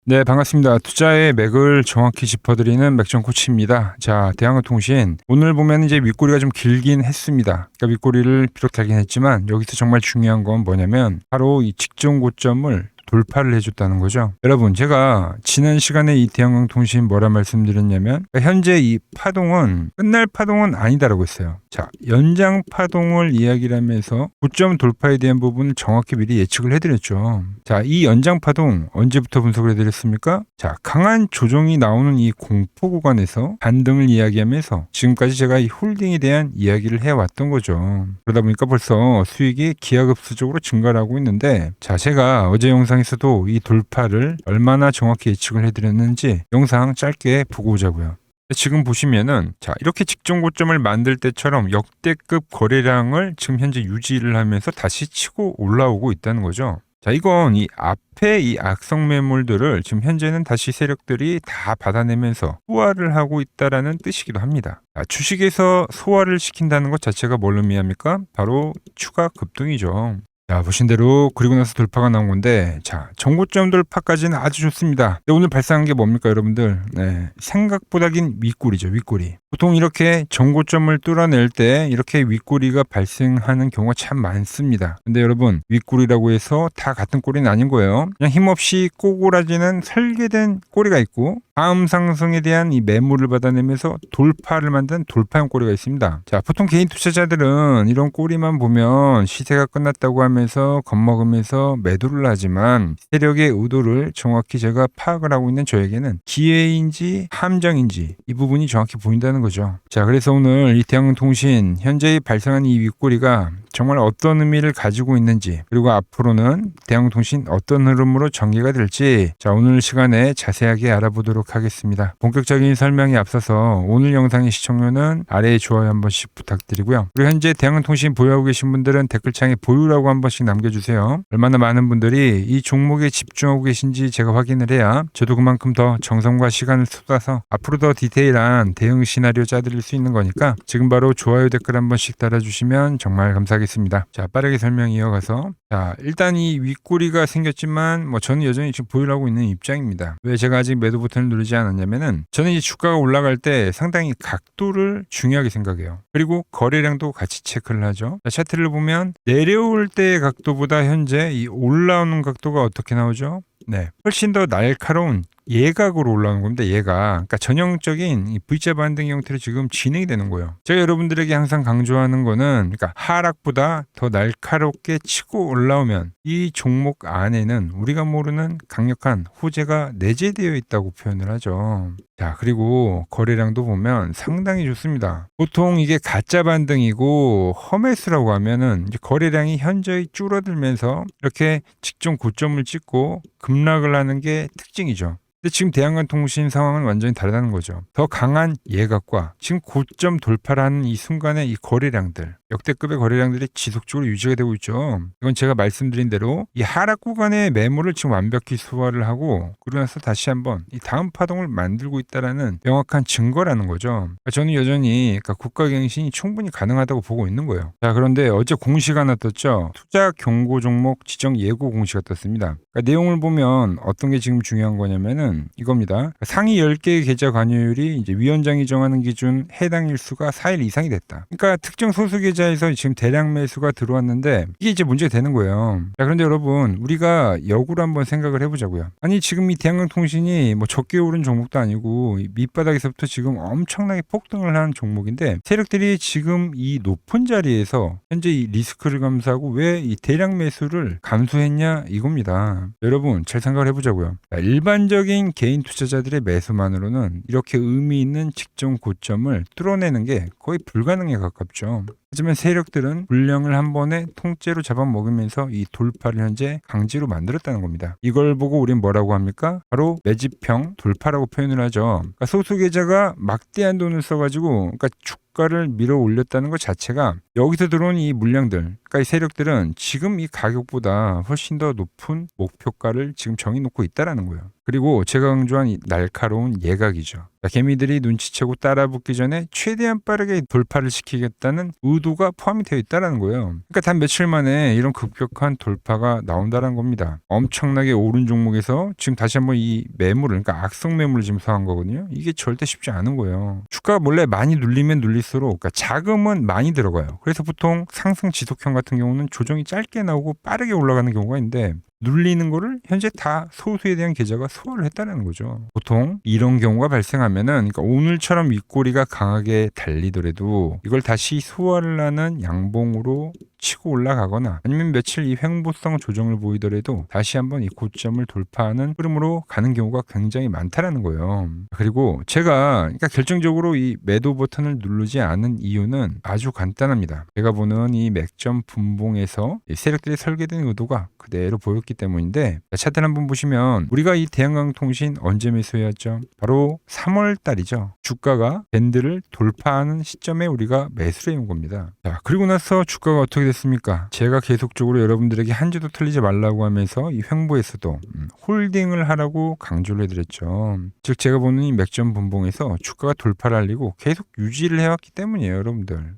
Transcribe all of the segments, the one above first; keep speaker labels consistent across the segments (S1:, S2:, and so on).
S1: 네, 반갑습니다. 투자의 맥을 정확히 짚어드리는 맥정 코치입니다. 자, 대한항공통신 오늘 보면 이제 윗꼬리가 좀 길긴 했습니다. 그러니까 윗꼬리를 비록 달긴 했지만 여기서 정말 중요한 건 뭐냐면 바로 이 직전 고점을 돌파를 해줬다는 거죠. 여러분, 제가 지난 시간에 이 대한항공통신 뭐라 말씀드렸냐면 현재 이 파동은 끝날 파동은 아니다라고 했어요. 자, 연장 파동을 이야기를 하면서 고점 돌파에 대한 부분을 정확히 미리 예측을 해드렸죠. 자, 이 연장 파동 언제부터 분석을 해드렸습니까? 자, 강한 조정이 나오는 이 공포 구간에서 반등을 이야기하면서 지금까지 제가 이 홀딩에 대한 이야기를 해왔던 거죠. 그러다 보니까 벌써 수익이 기하급수적으로 증가를 하고 있는데, 자, 제가 어제 영상에서도 이 돌파를 얼마나 정확히 예측을 해드렸는지 영상 짧게 보고 오자고요. 지금 보시면은 자, 이렇게 직전 고점을 만들 때처럼 역대급 거래량을 지금 현재 유지를 하면서 다시 치고 올라오고 있다는 거죠. 자, 이건 이 앞에 이 악성 매물들을 지금 현재는 다시 세력들이 다 받아내면서 소화를 하고 있다라는 뜻이기도 합니다. 자, 주식에서 소화를 시킨다는 것 자체가 뭘 의미합니까? 바로 추가 급등이죠. 자, 보신 대로 그리고 나서 돌파가 나온 건데, 자, 정고점 돌파까지는 아주 좋습니다. 근데 오늘 발생한 게 뭡니까, 여러분들? 네, 생각보다 긴 윗꼬리죠, 윗꼬리. 보통 이렇게 정고점을 뚫어낼 때 이렇게 윗꼬리가 발생하는 경우가 참 많습니다. 근데 여러분, 윗꼬리라고 해서 다 같은 꼬리는 아닌 거예요. 그냥 힘없이 꼬꾸라지는 설계된 꼬리가 있고, 다음 상승에 대한 이 매물을 받아내면서 돌파를 만든 돌파형 꼬리가 있습니다. 자, 보통 개인 투자자들은 이런 꼬리만 보면 시세가 끝났다고 하면서 겁먹으면서 매도를 하지만 세력의 의도를 정확히 제가 파악을 하고 있는 저에게는 기회인지 함정인지 이 부분이 정확히 보인다는 거죠. 자, 그래서 오늘 이 대한항공통신 현재 발생한 이 윗꼬리가 정말 어떤 의미를 가지고 있는지, 그리고 앞으로는 대한항공통신 어떤 흐름으로 전개가 될지, 자, 오늘 시간에 자세하게 알아보도록 하겠습니다. 본격적인 설명에 앞서서 오늘 영상의 시청료는 아래에 좋아요 한 번씩 부탁드리고요. 그리고 현재 대한항공통신 보유하고 계신 분들은 댓글창에 보유라고 한 번씩 남겨주세요. 얼마나 많은 분들이 이 종목에 집중하고 계신지 제가 확인을 해야 저도 그만큼 더 정성과 시간을 쏟아서 앞으로 더 디테일한 대응 시나리오 짜드릴 수 있는 거니까 지금 바로 좋아요 댓글 한 번씩 달아주시면 정말 감사하겠습니다. 자, 빠르게 설명 이어가서, 자, 일단 이 윗꼬리가 생겼지만 저는 여전히 지금 보유하고 있는 입장입니다. 왜 제가 아직 매도 버튼을 누르지 않았냐면은 저는 이 주가가 올라갈 때 상당히 각도를 중요하게 생각해요. 그리고 거래량도 같이 체크를 하죠. 자, 차트를 보면 내려올 때의 각도보다 현재 이 올라오는 각도가 어떻게 나오죠? 네, 훨씬 더 날카로운 예각으로 올라오는 겁니다. 예각. 그러니까 전형적인 이 V자 반등 형태로 지금 진행이 되는 거예요. 제가 여러분들에게 항상 강조하는 거는, 그러니까 하락보다 더 날카롭게 치고 올라오면 이 종목 안에는 우리가 모르는 강력한 호재가 내재되어 있다고 표현을 하죠. 자, 그리고 거래량도 보면 상당히 좋습니다. 보통 이게 가짜 반등이고 허매수라고 하면은 이제 거래량이 현저히 줄어들면서 이렇게 직전 고점을 찍고 급락을 하는 게 특징이죠. 근데 지금 대한항공통신 상황은 완전히 다르다는 거죠. 더 강한 예각과 지금 고점 돌파를 하는 이 순간의 이 거래량들, 역대급의 거래량들이 지속적으로 유지가 되고 있죠. 이건 제가 말씀드린 대로 이 하락 구간의 매물을 지금 완벽히 소화를 하고 그러고 나서 다시 한번 이 다음 파동을 만들고 있다라는 명확한 증거라는 거죠. 그러니까 저는 여전히 국가 갱신이 충분히 가능하다고 보고 있는 거예요. 자, 그런데 어제 공시가 하나 떴죠. 투자 경고 종목 지정 예고 공시가 떴습니다. 그러니까 내용을 보면 어떤 게 지금 중요한 거냐면은 이겁니다. 상위 10개의 계좌 관여율이 이제 위원장이 정하는 기준 해당 일수가 4일 이상이 됐다. 그러니까 특정 소수 계좌에서 지금 대량 매수가 들어왔는데 이게 이제 문제가 되는 거예요. 자, 그런데 여러분, 우리가 역으로 한번 생각을 해보자고요. 아니, 지금 이 대한항공통신이 적게 오른 종목도 아니고 밑바닥에서부터 지금 엄청나게 폭등을 하는 종목인데 세력들이 지금 이 높은 자리에서 현재 이 리스크를 감수하고 왜 이 대량 매수를 감수했냐 이겁니다. 여러분, 잘 생각을 해보자고요. 일반적인 개인 투자자들의 매수만으로는 이렇게 의미 있는 직전 고점을 뚫어내는 게 거의 불가능에 가깝죠. 하지만 세력들은 불량을 한 번에 통째로 잡아먹으면서 이 돌파를 현재 강제로 만들었다는 겁니다. 이걸 보고 우린 뭐라고 합니까? 바로 매집형 돌파라고 표현을 하죠. 그러니까 소수 계좌가 막대한 돈을 써가지고, 그러니까 주가를 밀어 올렸다는 것 자체가 여기서 들어온 이 물량들, 그러니까 이 세력들은 지금 이 가격보다 훨씬 더 높은 목표가를 지금 정해놓고 있다라는 거예요. 그리고 제가 강조한 이 날카로운 예각이죠. 개미들이 눈치채고 따라붙기 전에 최대한 빠르게 돌파를 시키겠다는 의도가 포함이 되어 있다는 거예요. 그러니까 단 며칠 만에 이런 급격한 돌파가 나온다는 겁니다. 엄청나게 오른 종목에서 지금 다시 한번 이 매물을, 그러니까 악성 매물을 지금 사한 거거든요. 이게 절대 쉽지 않은 거예요. 주가가 원래 많이 눌리면 눌릴수록, 그러니까 자금은 많이 들어가요. 그래서 보통 상승 지속형 같은 경우는 조정이 짧게 나오고 빠르게 올라가는 경우가 있는데, 눌리는 거를 현재 다 소수에 대한 계좌가 소화를 했다는 거죠. 보통 이런 경우가 발생하면은, 그러니까 오늘처럼 윗꼬리가 강하게 달리더라도 이걸 다시 소화를 하는 양봉으로 치고 올라가거나, 아니면 며칠 이 횡보성 조정을 보이더라도 다시 한번 이 고점을 돌파하는 흐름으로 가는 경우가 굉장히 많다라는 거예요. 그리고 제가 그러니까 결정적으로 이 매도 버튼을 누르지 않은 이유는 아주 간단합니다. 제가 보는 이 맥점 분봉에서 이 세력들이 설계된 의도가 그대로 보였기 때문인데, 차트 한번 보시면 우리가 이 대한강통신 언제 매수해왔죠? 바로 3월 달이죠. 주가가 밴드를 돌파하는 시점에 우리가 매수를 해온 겁니다. 자, 그리고 나서 주가가 어떻게 됐습니까? 제가 계속적으로 여러분들에게 한 주도 틀리지 말라고 하면서 이 횡보에서도 홀딩을 하라고 강조를 해드렸죠. 즉 제가 보는 이 맥점 분봉에서 주가가 돌파를 알리고 계속 유지를 해왔기 때문이에요, 여러분들.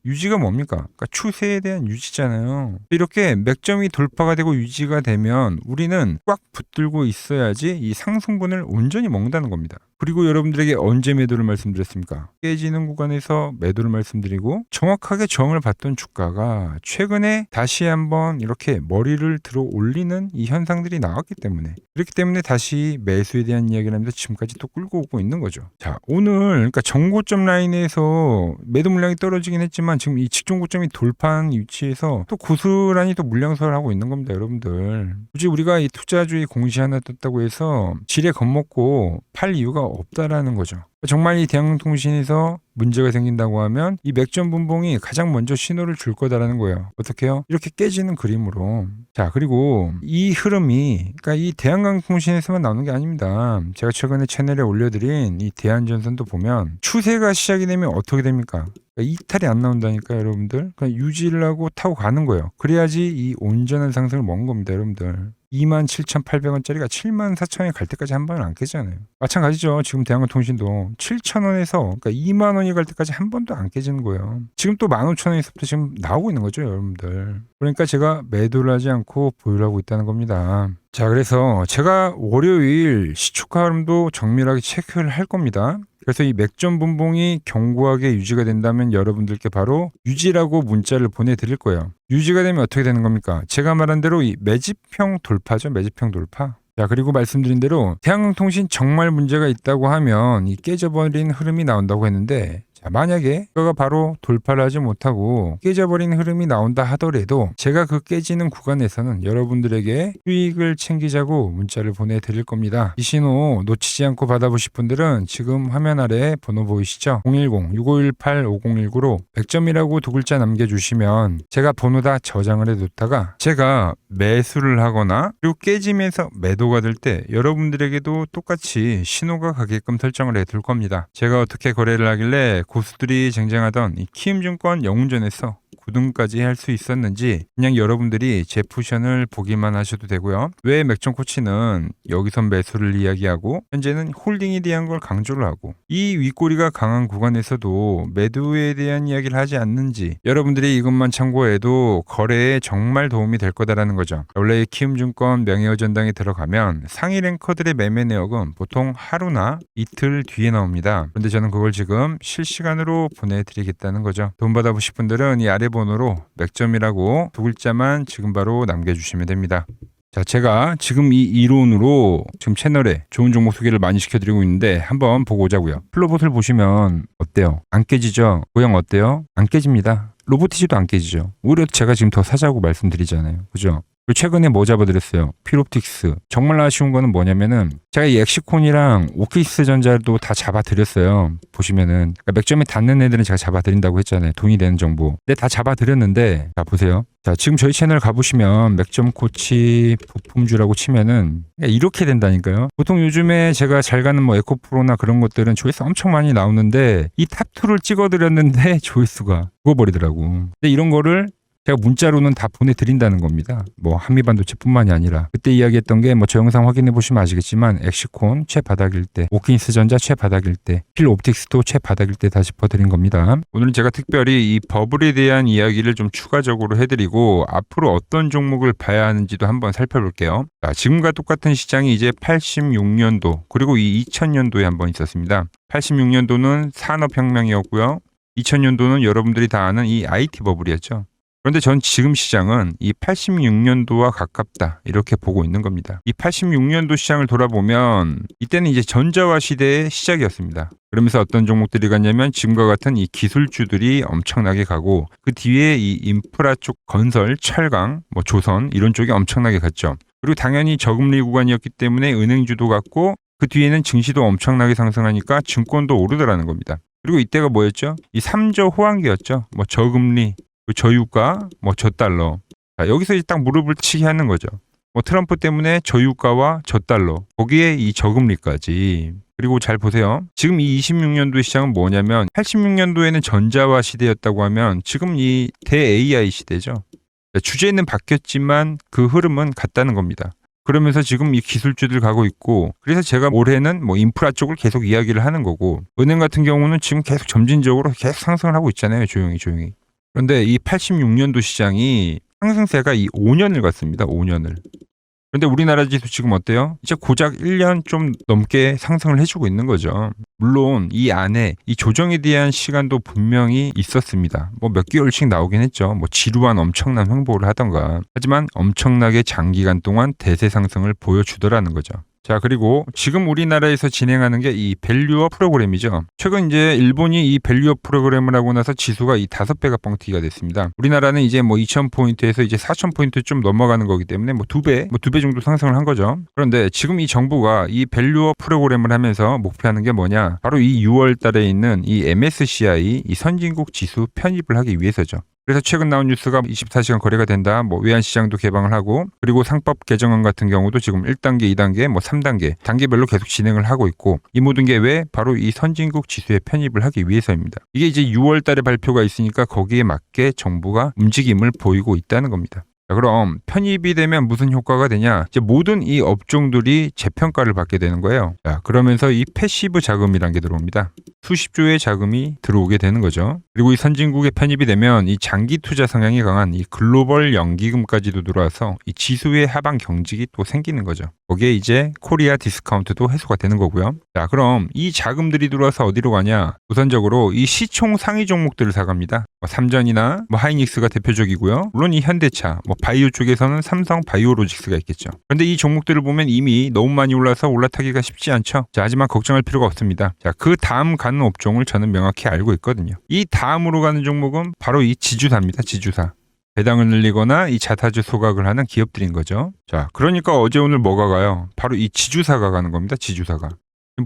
S1: 유지가 뭡니까? 그러니까 추세에 대한 유지잖아요. 이렇게 맥점이 돌파가 되고 유지가 되면 우리는 꽉 붙들고 있어야지 이 상승분을 온전히 먹는다는 겁니다. 그리고 여러분들에게 언제 매도를 말씀드렸습니까? 깨지는 구간에서 매도를 말씀드리고, 정확하게 저항을 받던 주가가 최근에 다시 한번 이렇게 머리를 들어 올리는 이 현상들이 나왔기 때문에, 그렇기 때문에 다시 매수에 대한 이야기를 하면서 지금까지 또 끌고 오고 있는 거죠. 자, 오늘 그러니까 정고점 라인에서 매도 물량이 떨어지긴 했지만 지금 이 직전 고점이 돌파한 위치에서 또 고스란히 또 물량설을 하고 있는 겁니다, 여러분들. 굳이 우리가 이 투자주의 공시 하나 떴다고 해서 지레 겁먹고 팔 이유가 없다라는 거죠. 정말 이 대한통신에서 문제가 생긴다고 하면 이 맥점 분봉이 가장 먼저 신호를 줄 거다라는 거예요. 어떻게요? 이렇게 깨지는 그림으로. 자, 그리고 이 흐름이 그러니까 이 대한강통신에서만 나오는 게 아닙니다. 제가 최근에 채널에 올려드린 이 대한전선도 보면 추세가 시작이 되면 어떻게 됩니까? 그러니까 이탈이 안 나온다니까, 여러분들. 그러니까 유지를 하고 타고 가는 거예요. 그래야지 이 온전한 상승을 먹은 겁니다, 여러분들. 27,800원짜리가 74,000원에 갈 때까지 한 번은 안 깨지잖아요. 마찬가지죠. 지금 대한통신도 7,000원에서 그러니까 2만 원이 갈 때까지 한 번도 안 깨지는 거예요. 지금 또 15,000원에서부터 지금 나오고 있는 거죠, 여러분들. 그러니까 제가 매도를 하지 않고 보유를 하고 있다는 겁니다. 자, 그래서 제가 월요일 시초가 흐름도 정밀하게 체크를 할 겁니다. 그래서 이 맥점 분봉이 견고하게 유지가 된다면 여러분들께 바로 유지라고 문자를 보내드릴 거예요. 유지가 되면 어떻게 되는 겁니까? 제가 말한 대로 이 매집형 돌파죠. 매집형 돌파. 자, 그리고 말씀드린 대로 대한통신 정말 문제가 있다고 하면 이 깨져버린 흐름이 나온다고 했는데, 자, 만약에 그거가 바로 돌파를 하지 못하고 깨져버린 흐름이 나온다 하더라도 제가 그 깨지는 구간에서는 여러분들에게 수익을 챙기자고 문자를 보내드릴 겁니다. 이 신호 놓치지 않고 받아보실 분들은 지금 화면 아래 번호 보이시죠? 010-6518-5019로 100점이라고 두 글자 남겨주시면 제가 번호 다 저장을 해뒀다가 제가 매수를 하거나 그리고 깨지면서 매도가 될 때 여러분들에게도 똑같이 신호가 가게끔 설정을 해둘 겁니다. 제가 어떻게 거래를 하길래 고수들이 쟁쟁하던 이 키움증권 영운전에서 9등까지 할 수 있었는지 그냥 여러분들이 제 포션을 보기만 하셔도 되고요. 왜 맥점 코치는 여기서 매수를 이야기하고 현재는 홀딩에 대한 걸 강조를 하고 이 윗꼬리가 강한 구간에서도 매도에 대한 이야기를 하지 않는지 여러분들이 이것만 참고해도 거래에 정말 도움이 될 거다라는 거죠. 원래 키움증권 명예어전당에 들어가면 상위 랭커들의 매매 내역은 보통 하루나 이틀 뒤에 나옵니다. 그런데 저는 그걸 지금 실시간으로 보내드리겠다는 거죠. 돈 받아보실 분들은 이 아래 번호로 맥점이라고 두 글자만 지금 바로 남겨주시면 됩니다. 자, 제가 지금 이 이론으로 지금 채널에 좋은 종목 소개를 많이 시켜드리고 있는데 한번 보고 오자고요. 플로봇을 보시면 어때요? 안 깨지죠? 모양 어때요? 안 깨집니다. 로보티지도 안 깨지죠. 오히려 제가 지금 더 사자고 말씀드리잖아요. 그죠? 그리고 최근에 뭐 잡아드렸어요? 필옵틱스. 정말 아쉬운 거는 뭐냐면은 제가 이 엑시콘이랑 오키스 전자도 다 잡아드렸어요. 보시면은 그러니까 맥점에 닿는 애들은 제가 잡아드린다고 했잖아요. 돈이 되는 정보. 근데 다 잡아드렸는데 자 보세요. 자 지금 저희 채널 가보시면 맥점 코치 부품주라고 치면은 이렇게 된다니까요. 보통 요즘에 제가 잘 가는 뭐 에코프로나 그런 것들은 조회수 엄청 많이 나오는데 이 탑2를 찍어드렸는데 조회수가 죽어버리더라고. 근데 이런 거를 제가 문자로는 다 보내드린다는 겁니다. 뭐 한미반도체뿐만이 아니라 그때 이야기했던 게 뭐 저 영상 확인해 보시면 아시겠지만 엑시콘 최바닥일 때, 오킨스 전자 최바닥일 때, 필옵틱스도 최바닥일 때 다 짚어드린 겁니다. 오늘은 제가 특별히 이 버블에 대한 이야기를 좀 추가적으로 해드리고 앞으로 어떤 종목을 봐야 하는지도 한번 살펴볼게요. 자, 지금과 똑같은 시장이 이제 86년도 그리고 이 2000년도에 한번 있었습니다. 86년도는 산업혁명이었고요. 2000년도는 여러분들이 다 아는 이 IT 버블이었죠. 그런데 전 지금 시장은 이 86년도와 가깝다 이렇게 보고 있는 겁니다. 이 86년도 시장을 돌아보면 이때는 이제 전자화 시대의 시작이었습니다. 그러면서 어떤 종목들이 갔냐면 지금과 같은 이 기술주들이 엄청나게 가고 그 뒤에 이 인프라 쪽 건설, 철강, 뭐 조선 이런 쪽이 엄청나게 갔죠. 그리고 당연히 저금리 구간이었기 때문에 은행주도 갔고 그 뒤에는 증시도 엄청나게 상승하니까 증권도 오르더라는 겁니다. 그리고 이때가 뭐였죠? 이 3저 호황기였죠. 뭐 저금리, 저유가, 뭐 저달러. 자, 여기서 이제 딱 무릎을 치게 하는 거죠. 뭐 트럼프 때문에 저유가와 저달러, 거기에 이 저금리까지. 그리고 잘 보세요. 지금 이 26년도 시장은 뭐냐면 86년도에는 전자화 시대였다고 하면 지금 이 대 AI 시대죠. 주제는 바뀌었지만 그 흐름은 같다는 겁니다. 그러면서 지금 이 기술주들 가고 있고 그래서 제가 올해는 뭐 인프라 쪽을 계속 이야기를 하는 거고 은행 같은 경우는 지금 계속 점진적으로 계속 상승을 하고 있잖아요. 조용히. 그런데 이 86년도 시장이 상승세가 이 5년을 갔습니다. 5년을. 그런데 우리나라 지수 지금 어때요? 이제 고작 1년 좀 넘게 상승을 해주고 있는 거죠. 물론 이 안에 이 조정에 대한 시간도 분명히 있었습니다. 뭐 몇 개월씩 나오긴 했죠. 뭐 지루한 엄청난 횡보를 하던가. 하지만 엄청나게 장기간 동안 대세 상승을 보여주더라는 거죠. 자, 그리고 지금 우리나라에서 진행하는 게 이 밸류업 프로그램이죠. 최근 이제 일본이 이 밸류업 프로그램을 하고 나서 지수가 이 5배가 뻥튀기가 됐습니다. 우리나라는 이제 뭐 2000포인트에서 이제 4000포인트 좀 넘어가는 거기 때문에 뭐 2배 정도 상승을 한 거죠. 그런데 지금 이 정부가 이 밸류업 프로그램을 하면서 목표하는 게 뭐냐? 바로 이 6월 달에 있는 이 MSCI 이 선진국 지수 편입을 하기 위해서죠. 그래서 최근 나온 뉴스가 24시간 거래가 된다. 뭐 외환시장도 개방을 하고 그리고 상법 개정안 같은 경우도 지금 1단계, 2단계, 뭐 3단계 단계별로 계속 진행을 하고 있고 이 모든 게 왜? 바로 이 선진국 지수에 편입을 하기 위해서입니다. 이게 이제 6월 달에 발표가 있으니까 거기에 맞게 정부가 움직임을 보이고 있다는 겁니다. 자, 그럼 편입이 되면 무슨 효과가 되냐? 이제 모든 이 업종들이 재평가를 받게 되는 거예요. 자, 그러면서 이 패시브 자금이란 게 들어옵니다. 수십조의 자금이 들어오게 되는 거죠. 그리고 이 선진국에 편입이 되면 이 장기 투자 성향이 강한 이 글로벌 연기금까지도 들어와서 이 지수의 하방 경직이 또 생기는 거죠. 거기에 이제 코리아 디스카운트도 해소가 되는 거고요. 자, 그럼 이 자금들이 들어와서 어디로 가냐? 우선적으로 이 시총 상위 종목들을 사갑니다. 뭐 삼전이나 뭐 하이닉스가 대표적이고요. 물론 이 현대차, 뭐 바이오 쪽에서는 삼성 바이오로직스가 있겠죠. 그런데 이 종목들을 보면 이미 너무 많이 올라서 올라타기가 쉽지 않죠. 자, 하지만 걱정할 필요가 없습니다. 자, 그 다음 가는 업종을 저는 명확히 알고 있거든요. 이 다음으로 가는 종목은 바로 이 지주사입니다. 지주사. 배당을 늘리거나 이 자사주 소각을 하는 기업들인 거죠. 자, 그러니까 어제 오늘 뭐가 가요? 바로 이 지주사가 가는 겁니다. 지주사가.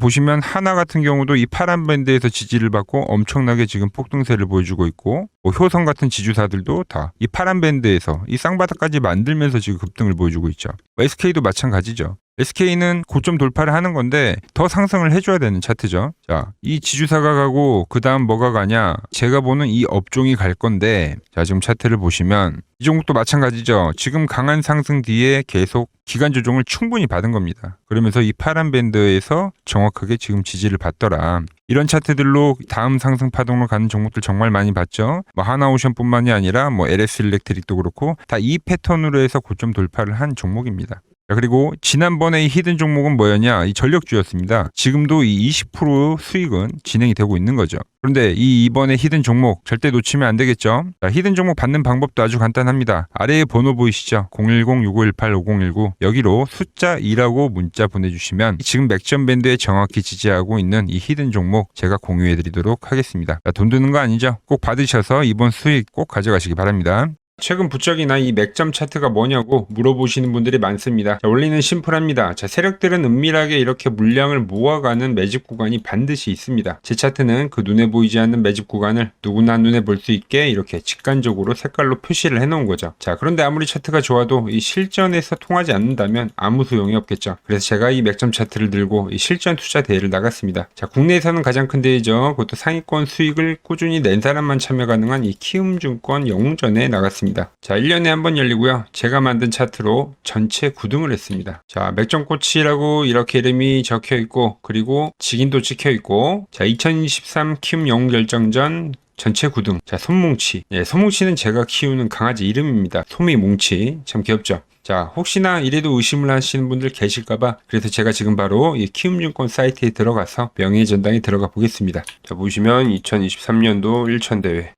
S1: 보시면 하나 같은 경우도 이 파란 밴드에서 지지를 받고 엄청나게 지금 폭등세를 보여주고 있고 뭐 효성 같은 지주사들도 다 이 파란 밴드에서 이 쌍바닥까지 만들면서 지금 급등을 보여주고 있죠. SK도 마찬가지죠. SK는 고점 돌파를 하는 건데 더 상승을 해줘야 되는 차트죠. 자, 이 지주사가 가고 그 다음 뭐가 가냐? 제가 보는 이 업종이 갈 건데 자, 지금 차트를 보시면 이 종목도 마찬가지죠. 지금 강한 상승 뒤에 계속 기간 조정을 충분히 받은 겁니다. 그러면서 이 파란 밴드에서 정확하게 지금 지지를 받더라. 이런 차트들로 다음 상승 파동으로 가는 종목들 정말 많이 봤죠. 뭐 하나오션뿐만이 아니라 뭐 LS 일렉트릭도 그렇고 다 이 패턴으로 해서 고점 돌파를 한 종목입니다. 자, 그리고 지난번에 이 히든 종목은 뭐였냐? 이 전력주였습니다. 지금도 이 20% 수익은 진행이 되고 있는 거죠. 그런데 이번에 히든 종목 절대 놓치면 안 되겠죠? 자, 히든 종목 받는 방법도 아주 간단합니다. 아래에 번호 보이시죠? 010-6518-5019 여기로 숫자 2라고 문자 보내주시면 지금 맥점 밴드에 정확히 지지하고 있는 이 히든 종목 제가 공유해드리도록 하겠습니다. 자, 돈 드는 거 아니죠? 꼭 받으셔서 이번 수익 꼭 가져가시기 바랍니다. 최근 부쩍이나 이 맥점 차트가 뭐냐고 물어보시는 분들이 많습니다. 자, 원리는 심플합니다. 자, 세력들은 은밀하게 이렇게 물량을 모아가는 매집 구간이 반드시 있습니다. 제 차트는 그 눈에 보이지 않는 매집 구간을 누구나 눈에 볼 수 있게 이렇게 직관적으로 색깔로 표시를 해놓은 거죠. 자, 그런데 아무리 차트가 좋아도 이 실전에서 통하지 않는다면 아무 소용이 없겠죠. 그래서 제가 이 맥점 차트를 들고 이 실전 투자 대회를 나갔습니다. 자, 국내에서는 가장 큰 대회죠. 그것도 상위권 수익을 꾸준히 낸 사람만 참여 가능한 이 키움증권 영웅전에 나갔습니다. 자, 1년에 한 번 열리고요. 제가 만든 차트로 전체 9등을 했습니다. 자, 맥점코치라고 이렇게 이름이 적혀 있고, 그리고 직인도 찍혀 있고, 자, 2023 키움 영웅 결정전 전체 9등. 자, 솜뭉치. 예, 솜뭉치는 제가 키우는 강아지 이름입니다. 솜이뭉치. 참 귀엽죠? 자, 혹시나 이래도 의심을 하시는 분들 계실까봐 그래서 제가 지금 바로 이 키움증권 사이트에 들어가서 명예의 전당에 들어가 보겠습니다. 자, 보시면 2023년도 1천 대회.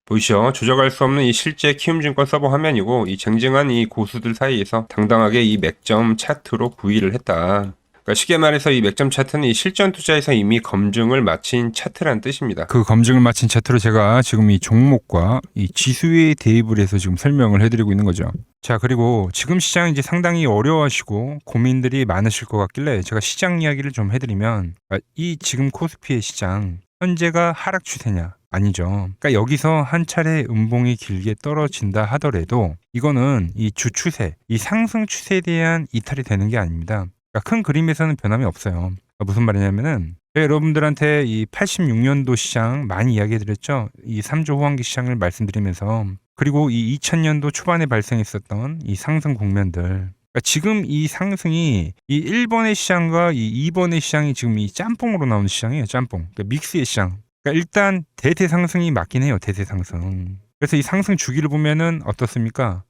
S1: 보이시죠? 조작할 수 없는 이 실제 키움증권 서버 화면이고, 이 쟁쟁한 이 고수들 사이에서 당당하게 이 맥점 차트로 구위를 했다. 그러니까 쉽게 말해서 이 맥점 차트는 이 실전 투자에서 이미 검증을 마친 차트란 뜻입니다. 그 검증을 마친 차트로 제가 지금 이 종목과 이 지수에 대입을 해서 지금 설명을 해드리고 있는 거죠. 자, 그리고 지금 시장 이제 상당히 어려워하시고 고민들이 많으실 것 같길래 제가 시장 이야기를 좀 해드리면, 이 지금 코스피의 시장 현재가 하락 추세냐? 아니죠. 그러니까 여기서 한 차례 음봉이 길게 떨어진다 하더라도 이거는 이 주 추세, 이 상승 추세에 대한 이탈이 되는 게 아닙니다. 그러니까 큰 그림에서는 변함이 없어요. 그러니까 무슨 말이냐면은 제가 여러분들한테 이 86년도 시장 많이 이야기 드렸죠. 이 3조 호황기 시장을 말씀드리면서, 그리고 이 2000년도 초반에 발생했었던 이 상승 국면들, 그러니까 지금 이 상승이 이 1번의 시장과 이 2번의 시장이 지금 이 짬뽕으로 나오는 시장이에요. 짬뽕. 그러니까 믹스의 시장. 그러니까 일단 대세 상승이 맞긴 해요. 대세 상승. 그래서 이 상승 주기를 보면은 어떻습니까?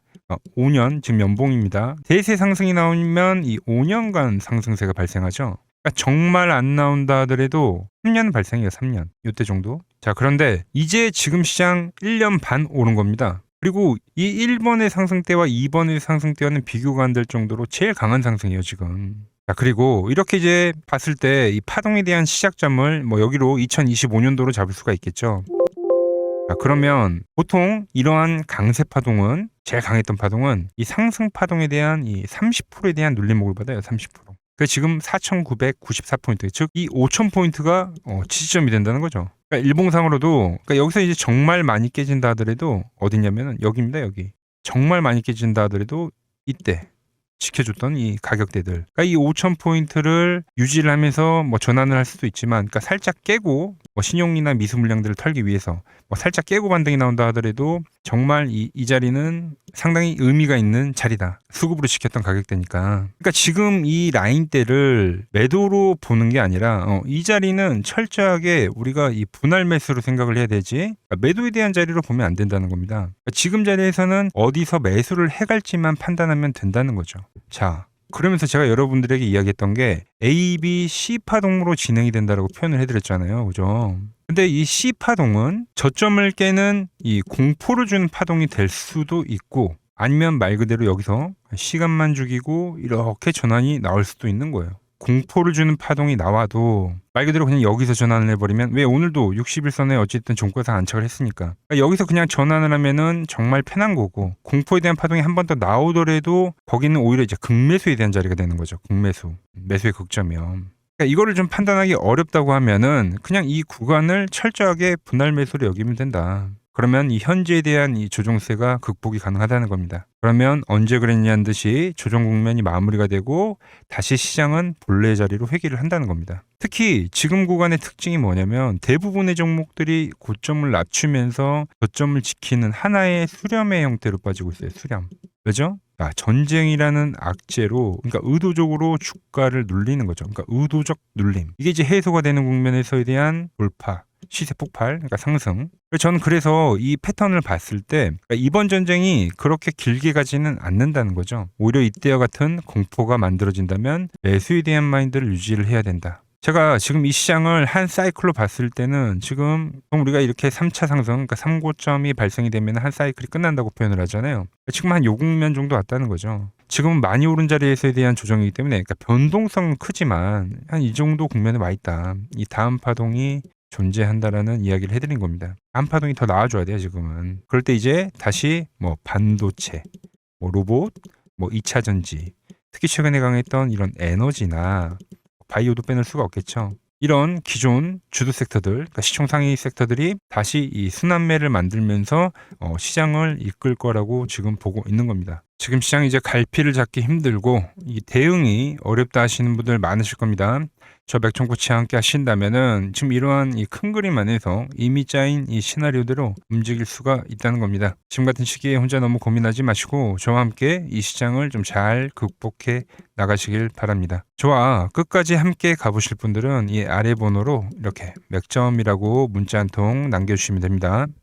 S1: 5년, 지금 연봉입니다. 대세 상승이 나오면 이 5년간 상승세가 발생하죠. 그러니까 정말 안 나온다 하더라도 3년 발생해요. 3년. 이때 정도. 자, 그런데 이제 지금 시장 1년 반 오른 겁니다. 그리고 이 1번의 상승 때와 2번의 상승 때와는 비교가 안 될 정도로 제일 강한 상승이에요, 지금. 자, 그리고 이렇게 이제 봤을 때 이 파동에 대한 시작점을 뭐 여기로 2025년도로 잡을 수가 있겠죠. 자, 그러면 보통 이러한 강세 파동은, 제일 강했던 파동은 이 상승 파동에 대한 이 30%에 대한 눌림목을 받아요. 30%. 그 지금 4,994포인트, 즉 이 5,000포인트가 지지점이 된다는 거죠. 그러니까 일봉상으로도, 그러니까 여기서 이제 정말 많이 깨진다 하더라도 어디냐면은 여기입니다. 여기. 정말 많이 깨진다 하더라도 이때 지켜줬던 이 가격대들, 그러니까 이 5,000포인트를 유지를 하면서 뭐 전환을 할 수도 있지만, 그러니까 살짝 깨고 뭐 신용이나 미수 물량들을 털기 위해서 뭐 살짝 깨고 반등이 나온다 하더라도 정말 이 자리는 상당히 의미가 있는 자리다. 수급으로 지켰던 가격대니까. 그러니까 지금 이 라인대를 매도로 보는 게 아니라 이 자리는 철저하게 우리가 이 분할 매수로 생각을 해야 되지, 그러니까 매도에 대한 자리로 보면 안 된다는 겁니다. 그러니까 지금 자리에서는 어디서 매수를 해갈지만 판단하면 된다는 거죠. 자, 그러면서 제가 여러분들에게 이야기했던 게 A, B, C 파동으로 진행이 된다라고 표현을 해드렸잖아요. 그죠? 근데 이 C 파동은 저점을 깨는 이 공포를 주는 파동이 될 수도 있고, 아니면 말 그대로 여기서 시간만 죽이고 이렇게 전환이 나올 수도 있는 거예요. 공포를 주는 파동이 나와도 말 그대로 그냥 여기서 전환을 해버리면, 왜 오늘도 60일선에 어쨌든 종가상 안착을 했으니까, 그러니까 여기서 그냥 전환을 하면은 정말 편한 거고, 공포에 대한 파동이 한 번 더 나오더라도 거기는 오히려 이제 극매수에 대한 자리가 되는 거죠. 극매수, 매수의 극점이요. 그러니까 이거를 좀 판단하기 어렵다고 하면은 그냥 이 구간을 철저하게 분할 매수로 여기면 된다. 그러면 이 현재에 대한 이 조정세가 극복이 가능하다는 겁니다. 그러면 언제 그랬냐는 듯이 조정 국면이 마무리가 되고 다시 시장은 본래의 자리로 회귀를 한다는 겁니다. 특히 지금 구간의 특징이 뭐냐면 대부분의 종목들이 고점을 낮추면서 저점을 지키는 하나의 수렴의 형태로 빠지고 있어요. 수렴. 왜죠? 전쟁이라는 악재로, 그러니까 의도적으로 주가를 눌리는 거죠. 그러니까 의도적 눌림. 이게 이제 해소가 되는 국면에서에 대한 돌파, 시세 폭발, 그러니까 상승. 저는 그래서 이 패턴을 봤을 때 이번 전쟁이 그렇게 길게 가지는 않는다는 거죠. 오히려 이때와 같은 공포가 만들어진다면 매수에 대한 마인드를 유지를 해야 된다. 제가 지금 이 시장을 한 사이클로 봤을 때는 지금 우리가 이렇게 3차 상승, 그러니까 3고점이 발생이 되면 한 사이클이 끝난다고 표현을 하잖아요. 지금 한 요 국면 정도 왔다는 거죠. 지금은 많이 오른 자리에서에 대한 조정이기 때문에, 그러니까 변동성은 크지만 한 이 정도 국면에 와 있다. 이 다음 파동이 존재한다라는 이야기를 해드린 겁니다. 한파동이 더 나아져야 돼요, 지금은. 그럴 때 이제 다시 뭐 반도체, 뭐 로봇, 뭐 2차 전지, 특히 최근에 강했던 이런 에너지나 바이오도 빼놓을 수가 없겠죠. 이런 기존 주도 섹터들, 그러니까 시총 상위 섹터들이 다시 이 순환매를 만들면서 시장을 이끌 거라고 지금 보고 있는 겁니다. 지금 시장이 이제 갈피를 잡기 힘들고 이 대응이 어렵다 하시는 분들 많으실 겁니다. 저 맥종코치와 함께 하신다면은 지금 이러한 이 큰 그림 안에서 이미 짜인 이 시나리오대로 움직일 수가 있다는 겁니다. 지금 같은 시기에 혼자 너무 고민하지 마시고 저와 함께 이 시장을 좀 잘 극복해 나가시길 바랍니다. 저와 끝까지 함께 가보실 분들은 이 아래 번호로 이렇게 맥점이라고 문자 한 통 남겨주시면 됩니다.